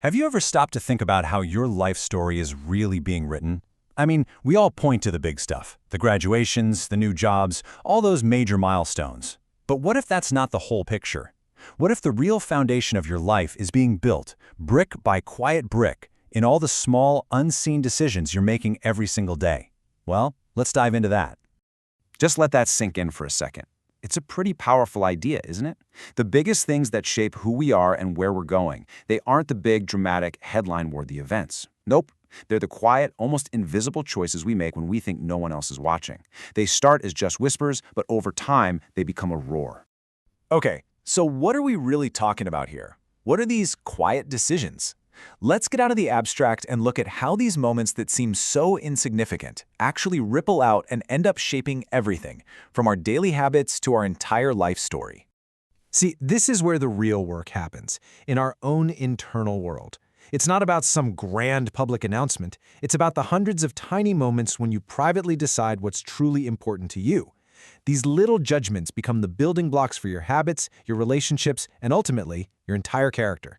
Have you ever stopped to think about how your life story is really being written? I mean, we all point to the big stuff, the graduations, the new jobs, all those major milestones. But what if that's not the whole picture? What if the real foundation of your life is being built, brick by quiet brick, in all the small, unseen decisions you're making every single day? Well, let's dive into that. Just let that sink in for a second. It's a pretty powerful idea, isn't it? The biggest things that shape who we are and where we're going, they aren't the big, dramatic, headline-worthy events. Nope. They're the quiet, almost invisible choices we make when we think no one else is watching. They start as just whispers, but over time, they become a roar. Okay, so what are we really talking about here? What are these quiet decisions? Let's get out of the abstract and look at how these moments that seem so insignificant actually ripple out and end up shaping everything, from our daily habits to our entire life story. See, this is where the real work happens, in our own internal world. It's not about some grand public announcement. It's about the hundreds of tiny moments when you privately decide what's truly important to you. These little judgments become the building blocks for your habits, your relationships, and ultimately, your entire character.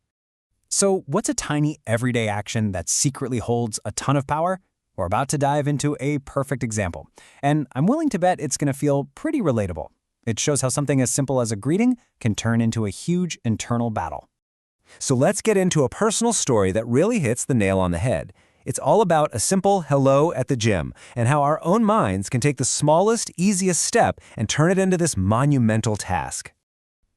So, what's a tiny, everyday action that secretly holds a ton of power? We're about to dive into a perfect example, and I'm willing to bet it's going to feel pretty relatable. It shows how something as simple as a greeting can turn into a huge internal battle. So let's get into a personal story that really hits the nail on the head. It's all about a simple hello at the gym and how our own minds can take the smallest, easiest step and turn it into this monumental task.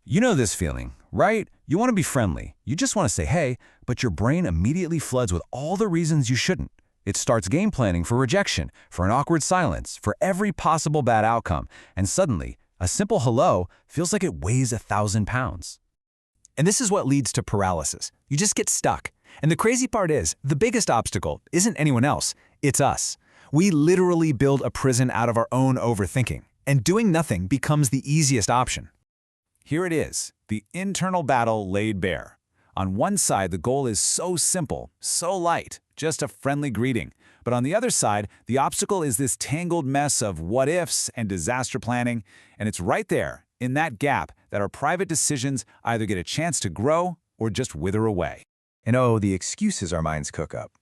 You know this feeling, right? You want to be friendly. You just want to say hey, but your brain immediately floods with all the reasons you shouldn't. It starts game planning for rejection, for an awkward silence, for every possible bad outcome, and suddenly, a simple hello feels like it weighs 1,000 pounds. And this is what leads to paralysis. You just get stuck. And the crazy part is, the biggest obstacle isn't anyone else, it's us. We literally build a prison out of our own overthinking, and doing nothing becomes the easiest option. Here it is, the internal battle laid bare. On one side, the goal is so simple, so light, just a friendly greeting. But on the other side, the obstacle is this tangled mess of what-ifs and disaster planning, and it's right there, in that gap, that our private decisions either get a chance to grow or just wither away. And oh, the excuses our minds cook up.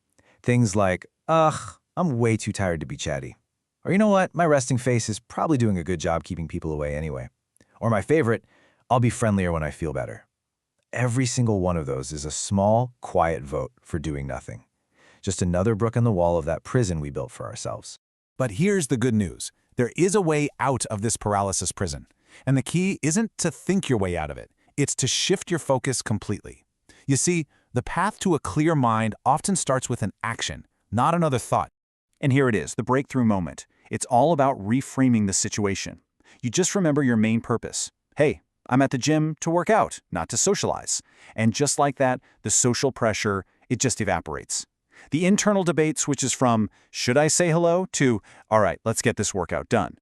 Things like, ugh, I'm way too tired to be chatty. Or you know what, my resting face is probably doing a good job keeping people away anyway. Or my favorite, I'll be friendlier when I feel better. Every single one of those is a small, quiet vote for doing nothing. Just another brick on the wall of that prison we built for ourselves. But here's the good news. There is a way out of this paralysis prison. And the key isn't to think your way out of it. It's to shift your focus completely. You see, the path to a clear mind often starts with an action, not another thought. And here it is, the breakthrough moment. It's all about reframing the situation. You just remember your main purpose. Hey, I'm at the gym to work out, not to socialize. And just like that, the social pressure, it just evaporates. The internal debate switches from, should I say hello, to, all right, let's get this workout done.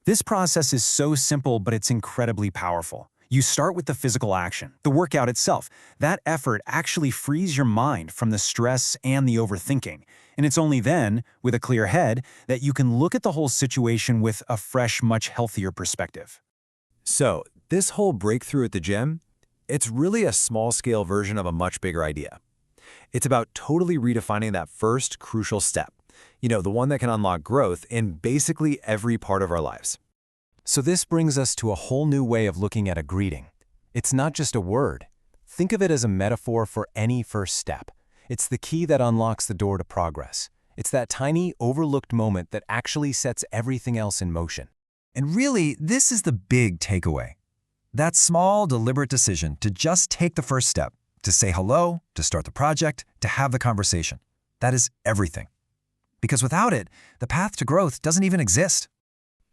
This process is so simple, but it's incredibly powerful. You start with the physical action, the workout itself. That effort actually frees your mind from the stress and the overthinking. And it's only then, with a clear head, that you can look at the whole situation with a fresh, much healthier perspective. So, this whole breakthrough at the gym, it's really a small-scale version of a much bigger idea. It's about totally redefining that first crucial step. You know, the one that can unlock growth in basically every part of our lives. So this brings us to a whole new way of looking at a greeting. It's not just a word. Think of it as a metaphor for any first step. It's the key that unlocks the door to progress. It's that tiny, overlooked moment that actually sets everything else in motion. And really, this is the big takeaway. That small, deliberate decision to just take the first step, to say hello, to start the project, to have the conversation. That is everything. Because without it, the path to growth doesn't even exist.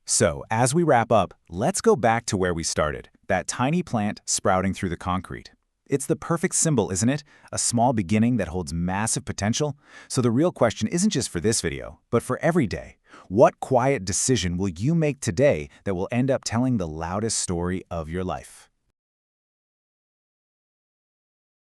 So, as we wrap up, let's go back to where we started, that tiny plant sprouting through the concrete. It's the perfect symbol, isn't it? A small beginning that holds massive potential. So the real question isn't just for this video, but for every day. What quiet decision will you make today that will end up telling the loudest story of your life?